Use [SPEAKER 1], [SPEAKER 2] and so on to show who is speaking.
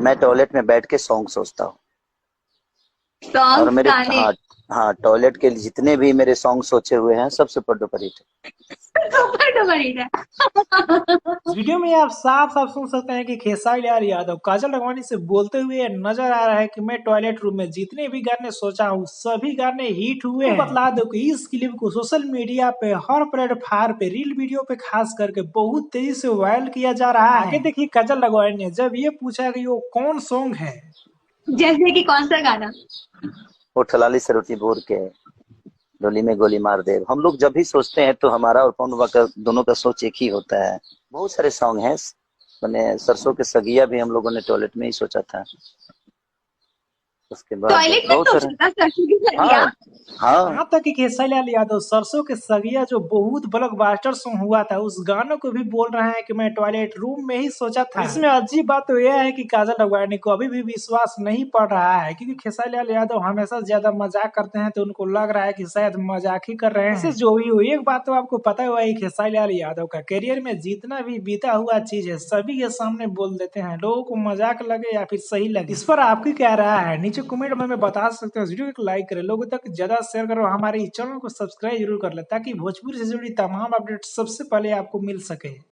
[SPEAKER 1] मैं टॉयलेट में बैठ के सॉन्ग सोचता हूँ। और
[SPEAKER 2] सॉन्ग्स
[SPEAKER 1] मेरे,
[SPEAKER 2] गाने।
[SPEAKER 1] हाँ, हाँ, टॉयलेट के जितने भी मेरे सॉन्ग सोचे हुए हैं सब सुपर डुपर हिट है।
[SPEAKER 2] सुपर डुपर हिट है।
[SPEAKER 3] इस वीडियो में आप साफ साफ सुन सकते हैं कि खेसारी लाल यादव काजल राघवानी से बोलते हुए नजर आ रहा है कि मैं टॉयलेट रूम में जितने भी गाने सोचा हूँ सभी गाने हिट हुए हैं। बतला दो कि इस क्लिप को सोशल मीडिया पे हर प्लेटफार्म पे रील वीडियो पे खास करके बहुत तेजी से वायरल किया जा रहा है। आगे देखिए काजल राघवानी ने जब ये पूछा कि वो कौन सॉन्ग है,
[SPEAKER 2] जैसे कि कौन सा गाना?
[SPEAKER 1] वो ठलाली से रोटी बोर के डोली में गोली मार दे। हम लोग जब भी सोचते हैं तो हमारा और पवन का दोनों का सोच एक ही होता है। बहुत सारे सॉन्ग हैं। मैंने सरसों के सगिया भी हम लोगों ने टॉयलेट में ही सोचा था। उसके बाद
[SPEAKER 2] टॉयलेट में
[SPEAKER 1] बहुत सारे।
[SPEAKER 2] सोचा था सरसों की सरिया?
[SPEAKER 1] हाँ, हाँ।
[SPEAKER 3] यहाँ तक कि खेसारी लाल यादव सरसों के सगिया जो बहुत ब्लॉकबस्टर सॉन्ग हुआ था उस गानों को भी बोल रहे हैं कि मैं टॉयलेट रूम में ही सोचा था। इसमें अजीब बात तो यह है कि काजल राघवानी को अभी भी विश्वास नहीं पड़ रहा है, क्योंकि खेसारी लाल यादव हमेशा ज्यादा मजाक करते हैं तो उनको लग रहा है कि शायद मजाक ही कर रहे हैं। वैसे जो भी हो, एक बात तो आपको पता हुआ है, खेसारी लाल यादव का करियर में जितना भी बीता हुआ चीज है सभी के सामने बोल देते हैं, लोगों को मजाक लगे या फिर सही लगे। इस पर आपकी क्या राय है नीचे कमेंट में बता सकते हैं। वीडियो को लाइक करें, लोगों तक ज्यादा शेयर करो, हमारे इस चैनल को सब्सक्राइब जरूर कर ले ताकि भोजपुरी से जुड़ी तमाम अपडेट सबसे पहले आपको मिल सके।